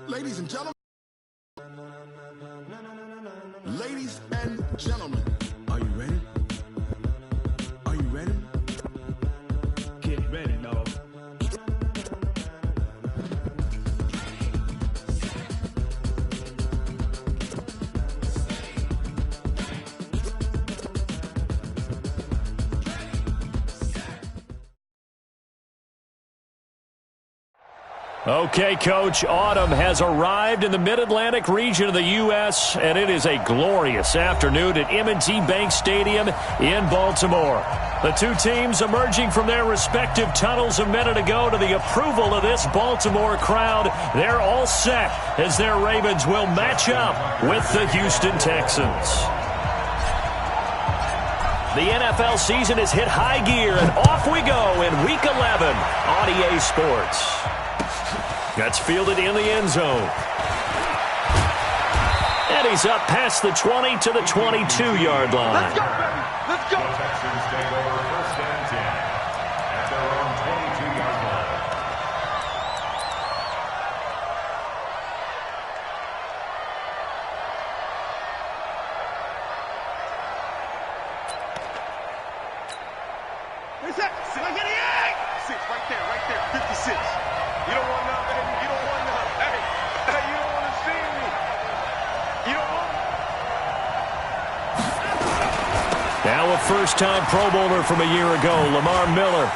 Ladies and gentlemen. Ladies and gentlemen. Are you ready? Are you ready? Get ready, dog. Okay, Coach, autumn has arrived in the Mid-Atlantic region of the U.S., and it is a glorious afternoon at M&T Bank Stadium in Baltimore. The two teams emerging from their respective tunnels a minute ago to the approval of this Baltimore crowd. They're all set as their Ravens will match up with the Houston Texans. The NFL season has hit high gear, and off we go in Week 11 on EA Sports. That's fielded in the end zone. And he's up past the 20 to the 22-yard line. Let's go, baby. Let's go. The Texans take over first and 10 at their own 22-yard line. Six, right there, 56. You don't want none, baby. You don't want none. Hey, you don't want to see me. You don't want. Now a first-time Pro Bowler from a year ago, Lamar Miller.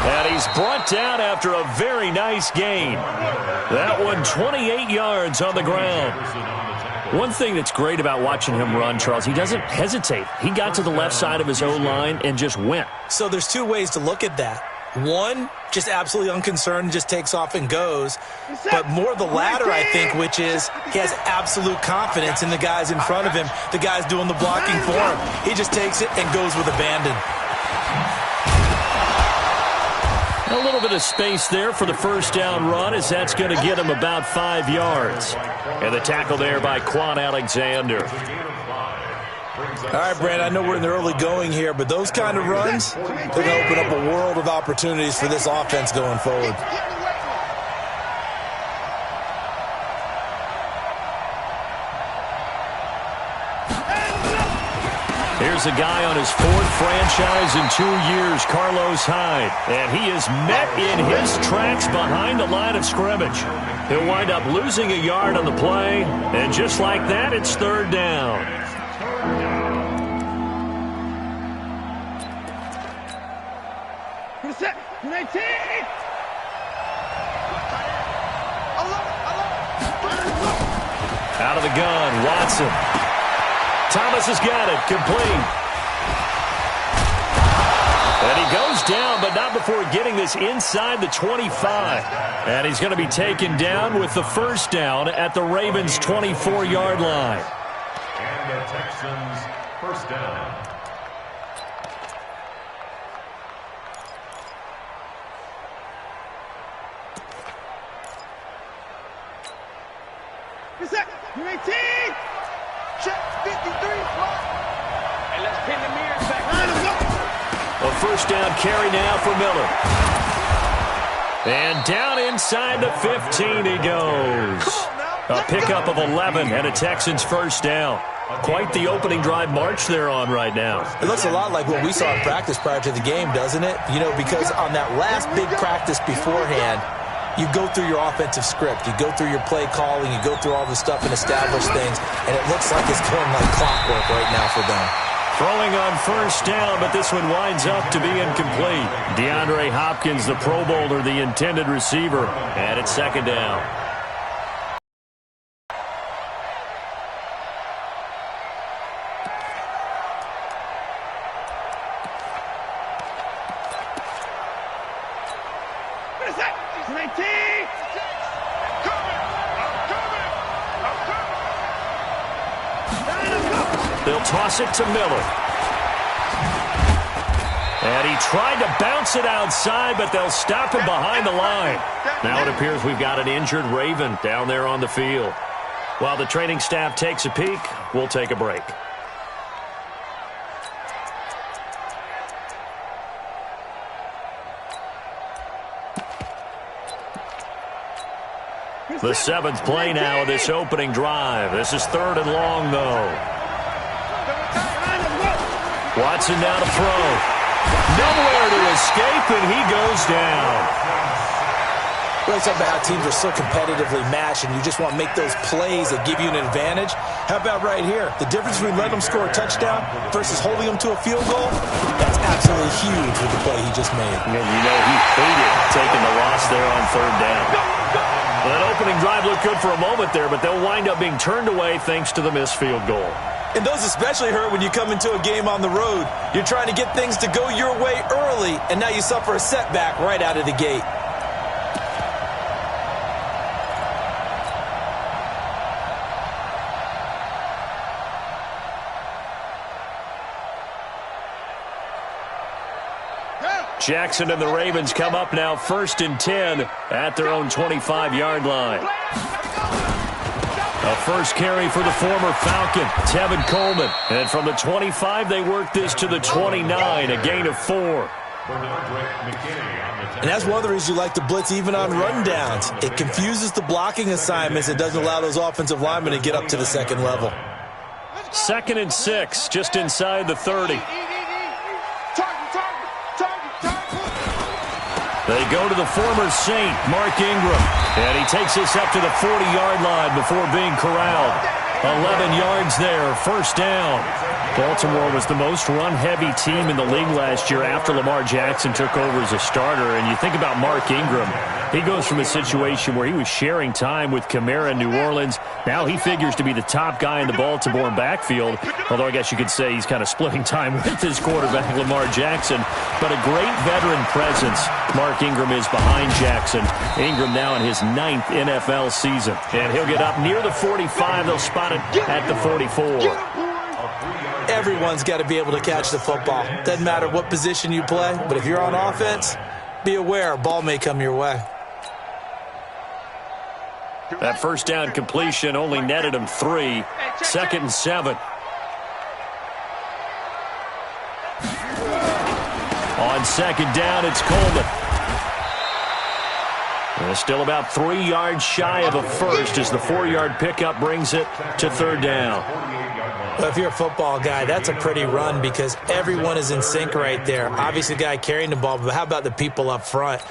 And he's brought down after a very nice gain. That one 28 yards on the ground. One thing that's great about watching him run, Charles, he doesn't hesitate. He got to the left side of his O-line and just went. So there's two ways to look at that. One, just absolutely unconcerned, just takes off and goes. But more the latter, I think, which is he has absolute confidence in the guys in front of him, the guys doing the blocking for him. He just takes it and goes with abandon. A little bit of space there for the first down run, as that's going to get him about 5 yards. And the tackle there by Quan Alexander. All right, Brand, I know we're in the early going here, but those kind of runs, they're going to open up a world of opportunities for this offense going forward. Here's a guy on his fourth franchise in 2 years, Carlos Hyde. And he is met in his tracks behind the line of scrimmage. He'll wind up losing a yard on the play. And just like that, it's third down. Out of the gun, Watson. Thomas has got it, complete. And he goes down, but not before getting this inside the 25. And he's going to be taken down with the first down at the Ravens' 24-yard line. And the Texans first down. A first down carry now for Miller. And down inside the 15 he goes. A pickup of 11 and a Texans first down. Quite the opening drive march they're on right now. It looks a lot like what we saw in practice prior to the game, doesn't it? You know, because on that last big practice beforehand, you go through your offensive script. You go through your play calling. You go through all the stuff and establish things. And it looks like it's going like clockwork right now for them. Throwing on first down, but this one winds up to be incomplete. DeAndre Hopkins, the Pro Bowler, the intended receiver. And it's second down. They'll toss it to Miller. And he tried to bounce it outside, but they'll stop him behind the line. Now it appears we've got an injured Raven down there on the field. While the training staff takes a peek, we'll take a break. The 7th play now of this opening drive. This is 3rd and long, though. Watson now to throw. Nowhere to escape, and he goes down. Really talking about how teams are so competitively matched, and you just want to make those plays that give you an advantage. How about right here? The difference between letting them score a touchdown versus holding them to a field goal, that's absolutely huge with the play he just made. And you know he hated taking the loss there on 3rd down. Well, that opening drive looked good for a moment there, but they'll wind up being turned away thanks to the missed field goal. And those especially hurt when you come into a game on the road. You're trying to get things to go your way early, and now you suffer a setback right out of the gate. Jackson and the Ravens come up now 1st and 10 at their own 25-yard line. A first carry for the former Falcon, Tevin Coleman. And from the 25, they work this to the 29, a gain of 4. And that's one of the reasons you like to blitz even on rundowns. It confuses the blocking assignments. It doesn't allow those offensive linemen to get up to the second level. 2nd and 6, just inside the 30. They go to the former Saint, Mark Ingram, and he takes us up to the 40-yard line before being corralled. 11 yards there, 1st down. Baltimore was the most run-heavy team in the league last year after Lamar Jackson took over as a starter. And you think about Mark Ingram, he goes from a situation where he was sharing time with Kamara in New Orleans. Now he figures to be the top guy in the Baltimore backfield, although I guess you could say he's kind of splitting time with his quarterback, Lamar Jackson. But a great veteran presence Mark Ingram is behind Jackson. Ingram now in his 9th NFL season. And he'll get up near the 45. They'll spot it at the 44. Everyone's got to be able to catch the football. Doesn't matter what position you play, but if you're on offense, be aware a ball may come your way. That 1st down completion only netted him 3. 2nd and 7. On 2nd down, it's Coleman. And still about 3 yards shy of a first as the 4-yard pickup brings it to 3rd down. Well, if you're a football guy, that's a pretty run because everyone is in sync right there. Obviously, the guy carrying the ball, but how about the people up front?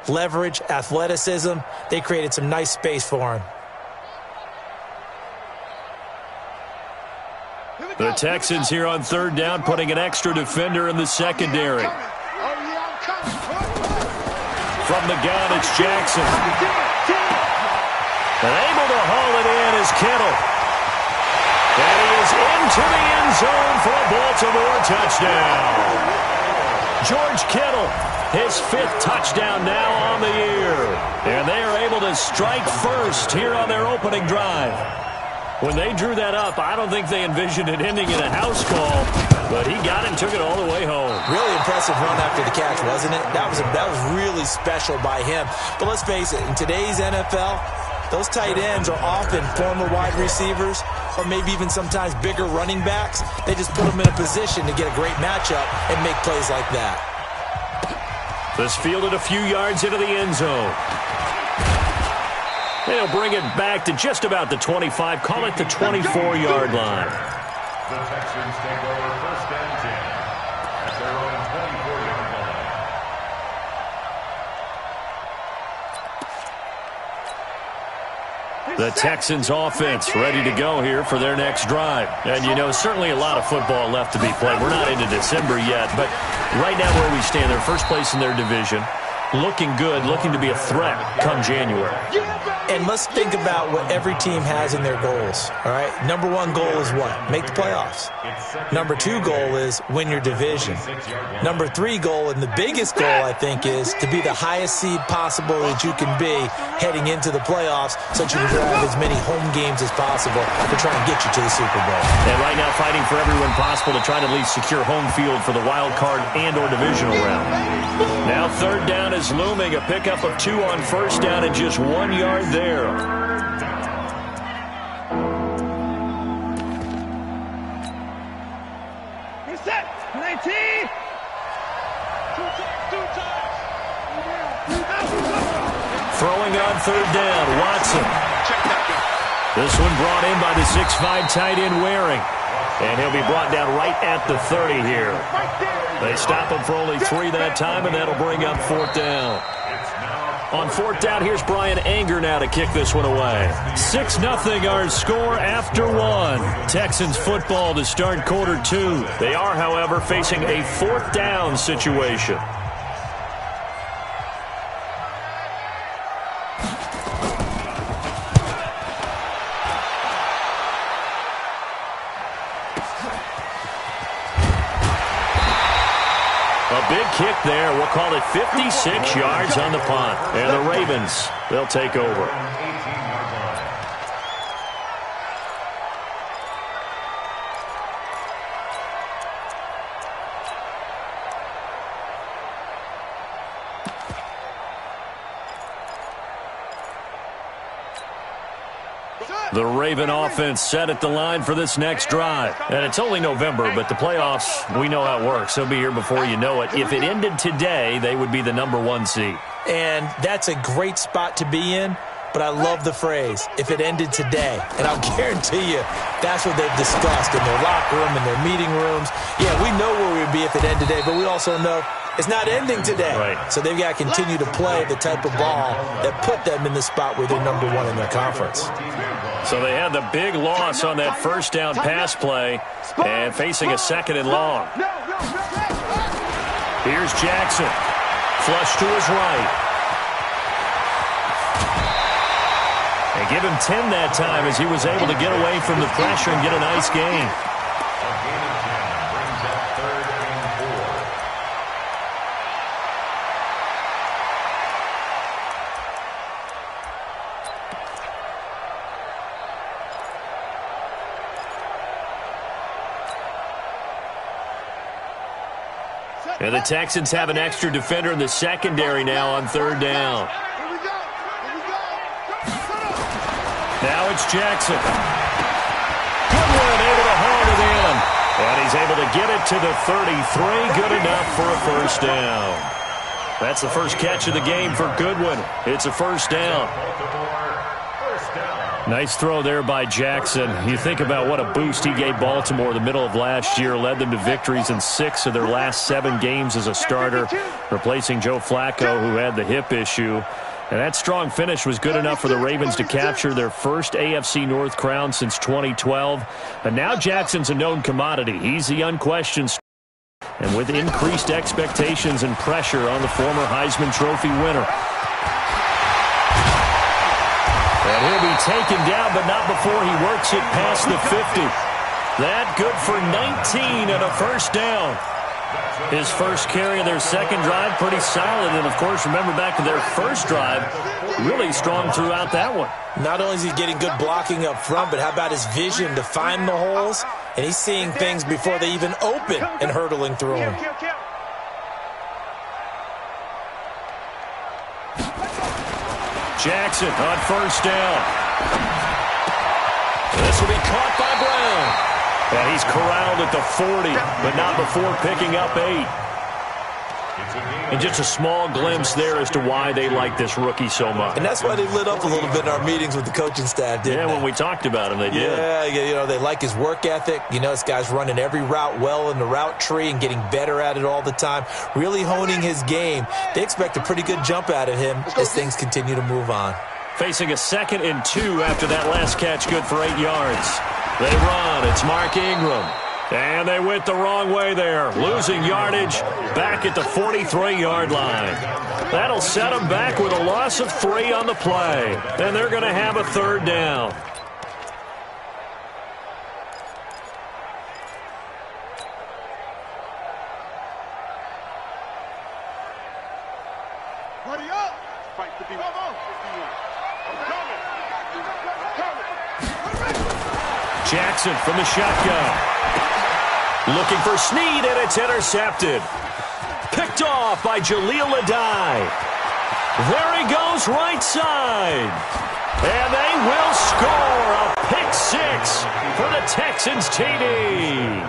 Leverage, athleticism, they created some nice space for him. The Texans here on 3rd down, putting an extra defender in the secondary. From the gun, it's Jackson. And able to haul it in is Kittle. And he is into the end zone for a Baltimore touchdown. George Kittle, his 5th touchdown now on the year. And they are able to strike first here on their opening drive. When they drew that up, I don't think they envisioned it ending in a house call, but he got it and took it all the way home. Really impressive run after the catch, wasn't it? That was really special by him. But let's face it, in today's NFL, those tight ends are often former wide receivers or maybe even sometimes bigger running backs. They just put them in a position to get a great matchup and make plays like that. This fielded a few yards into the end zone. They'll bring it back to just about the 25, call it the 24-yard line. The Texans take over 1st and 10 at their own 24-yard line. The Texans offense ready to go here for their next drive. And, you know, certainly a lot of football left to be played. We're not into December yet, but right now where we stand, they're first place in their division. Looking good, looking to be a threat come January. And let's think about what every team has in their goals, all right? Number 1 goal is what? Make the playoffs. Number 2 goal is win your division. Number 3 goal, and the biggest goal, I think, is to be the highest seed possible that you can be heading into the playoffs so that you can have as many home games as possible to try and get you to the Super Bowl. And right now fighting for everyone possible to try to at least secure home field for the wild card and or divisional round. Now 3rd down is looming, a pickup of 2 on 1st down and just 1 yard there. Reset. 19. Two times. Throwing on third down, Watson. This one brought in by the 6'5" tight end Waring. And he'll be brought down right at the 30 here. They stop him for only 3 that time, and that'll bring up fourth down. On fourth down, here's Brian Anger now to kick this one away. 6-0 our score after 1. Texans football to start quarter 2. They are, however, facing a fourth down situation. A big kick there. We'll call it 56 yards on the punt. And the Ravens, they'll take over. The Raven offense set at the line for this next drive. And it's only November, but the playoffs, we know how it works. They'll be here before you know it. If it ended today, they would be the #1 seed. And that's a great spot to be in, but I love the phrase, if it ended today. And I'll guarantee you, that's what they've discussed in their locker room, in their meeting rooms. Yeah, we know where we'd be if it ended today, but we also know it's not ending today. Right. So they've got to continue to play the type of ball that put them in the spot where they're #1 in their conference. So they had the big loss on that first down pass play and facing a second and long. Here's Jackson. Flush to his right. And give him 10 that time as he was able to get away from the pressure and get a nice gain. And the Texans have an extra defender in the secondary now on third down. Now it's Jackson. Goodwin able to haul it in. And he's able to get it to the 33. Good enough for a first down. That's the first catch of the game for Goodwin. It's a first down. Nice throw there by Jackson. You think about what a boost he gave Baltimore the middle of last year, led them to victories in 6 of their last 7 games as a starter, replacing Joe Flacco, who had the hip issue. And that strong finish was good enough for the Ravens to capture their first AFC North crown since 2012. And now Jackson's a known commodity. He's the unquestioned starter. And with increased expectations and pressure on the former Heisman Trophy winner. And he'll be taken down, but not before he works it past the 50. That good for 19 and a first down. His first carry of their second drive, pretty solid. And, of course, remember back to their first drive, really strong throughout that one. Not only is he getting good blocking up front, but how about his vision to find the holes? And he's seeing things before they even open and hurtling through them. Jackson on first down. This will be caught by Brown. And he's corralled at the 40, but not before picking up 8. And just a small glimpse there as to why they like this rookie so much. And that's why they lit up a little bit in our meetings with the coaching staff, didn't they? When we talked about him, they did. Yeah, you know, they like his work ethic. You know, this guy's running every route well in the route tree and getting better at it all the time, really honing his game. They expect a pretty good jump out of him as things continue to move on. Facing a 2nd and 2 after that last catch, good for 8 yards. They run. It's Mark Ingram. And they went the wrong way there. Losing yardage back at the 43-yard line. That'll set them back with a loss of 3 on the play. And they're going to have a third down. Buddy up! Fight to be one. Jackson from the shotgun. Looking for Snead, and it's intercepted. Picked off by Jaleel Adai. There he goes, right side. And they will score a pick 6 for the Texans TD.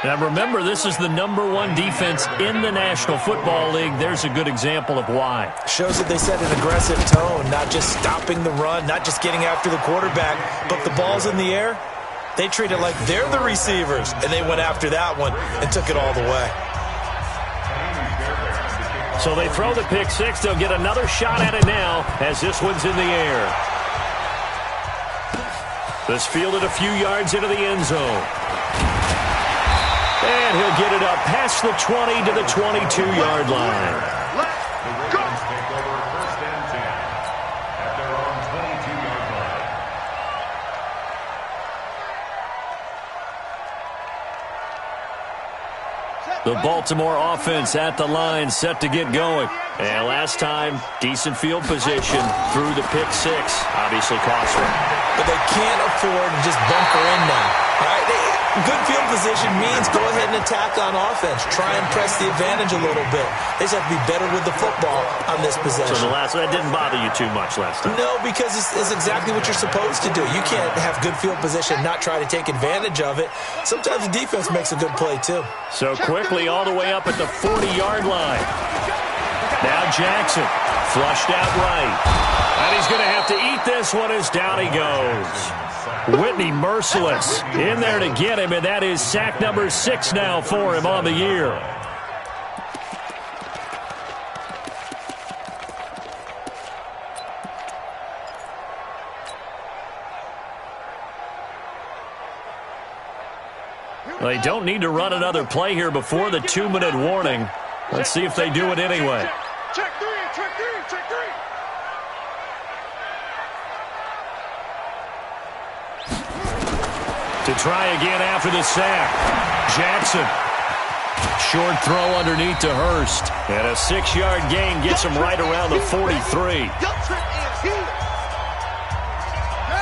Now remember, this is the #1 defense in the National Football League. There's a good example of why. Shows that they set an aggressive tone, not just stopping the run, not just getting after the quarterback, but the ball's in the air. They treat it like they're the receivers, and they went after that one and took it all the way. So they throw the pick six. They'll get another shot at it now as this one's in the air. This fielded a few yards into the end zone. And he'll get it up past the 20 to the 22-yard line. The Ravens take over 1st and 10 at their own 22-yard line. The Baltimore offense at the line, set to get going. And last time, decent field position through the pick six. Obviously cost them. But they can't afford to just bunker in now. All right? Good field position means go ahead and attack on offense. Try and press the advantage a little bit. They just have to be better with the football on this possession. So that didn't bother you too much last time? No, because it's exactly what you're supposed to do. You can't have good field position, not try to take advantage of it. Sometimes the defense makes a good play, too. So quickly all the way up at the 40-yard line. Now Jackson, flushed out right. And he's going to have to eat this one as down he goes. Whitney merciless in there to get him, and that is sack number 6 now for him on the year. They don't need to run another play here before the 2-minute warning. Let's see if they do it anyway. Check three, check three, check three. To try again after the sack. Jackson. Short throw underneath to Hurst. And a 6-yard gain gets him right around the 43.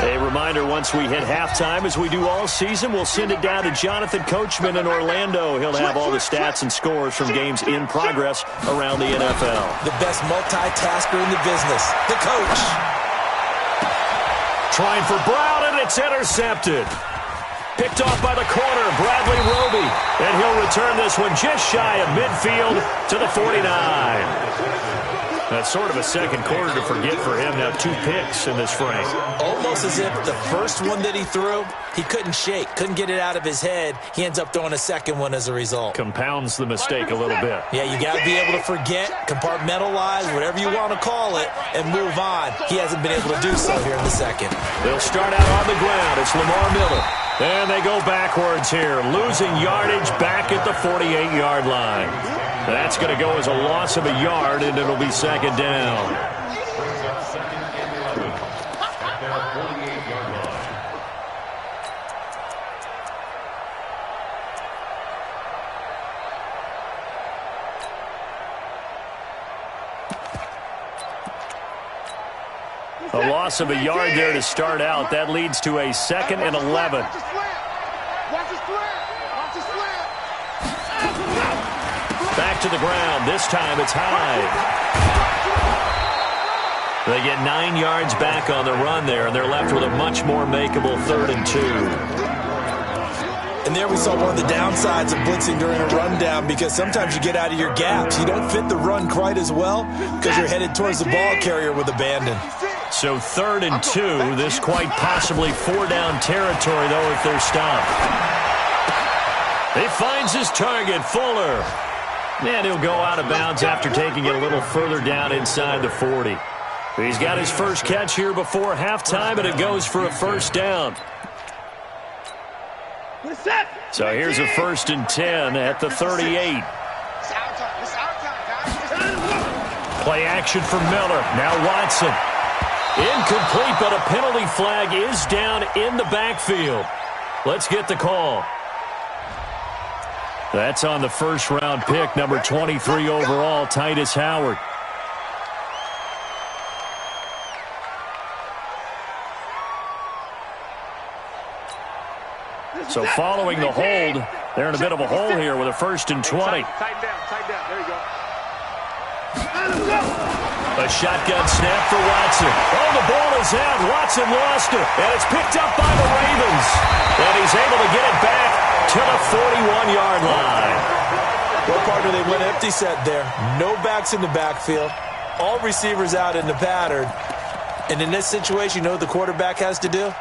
A reminder, once we hit halftime, as we do all season, we'll send it down to Jonathan Coachman in Orlando. He'll have all the stats and scores from games in progress around the NFL. The best multitasker in the business, the coach. Trying for Brown, and it's intercepted. Picked off by the corner, Bradley Roby. And he'll return this one just shy of midfield to the 49. That's sort of a second quarter to forget for him. Now 2 picks in this frame. Almost as if the first one that he threw, he couldn't shake, couldn't get it out of his head. He ends up throwing a second one as a result. Compounds the mistake a little bit. Yeah, you got to be able to forget, compartmentalize, whatever you want to call it, and move on. He hasn't been able to do so here in the second. They'll start out on the ground. It's Lamar Miller. And they go backwards here, losing yardage back at the 48-yard line. That's going to go as a loss of a yard, and it'll be second down. Brings up 2nd and 11 at their 48-yard line. A loss of a yard there to start out. That leads to a 2nd and 11. Watch the slant. Back to the ground. This time it's high. They get 9 yards back on the run there, and they're left with a much more makeable 3rd and 2. And there we saw one of the downsides of blitzing during a rundown, because sometimes you get out of your gaps. You don't fit the run quite as well because you're headed towards the ball carrier with abandon. So 3rd and 2. This quite possibly 4-down territory, though, if they're stopped. He finds his target, Fuller. And he'll go out of bounds after taking it a little further down inside the 40. He's got his first catch here before halftime, and it goes for a 1st down. So here's a 1st and 10 at the 38. Play action for Miller. Now Watson. Incomplete, but a penalty flag is down in the backfield. Let's get the call. That's on the 1st-round pick, number 23 overall, Titus Howard. So following the hold, they're in a bit of a hole here with a 1st and 20. Tighten down. There you go. A shotgun snap for Watson. Oh, the ball is out. Watson lost it, and it's picked up by the Ravens. And he's able to get it back to the 41-yard line. Well, partner, they went empty set there. No backs in the backfield. All receivers out in the pattern. And in this situation, you know what the quarterback has to do?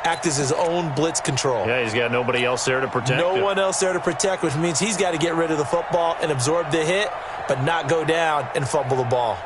Act as his own blitz control. Yeah, he's got nobody else there to protect him. No one else there to protect, which means he's got to get rid of the football and absorb the hit, but not go down and fumble the ball.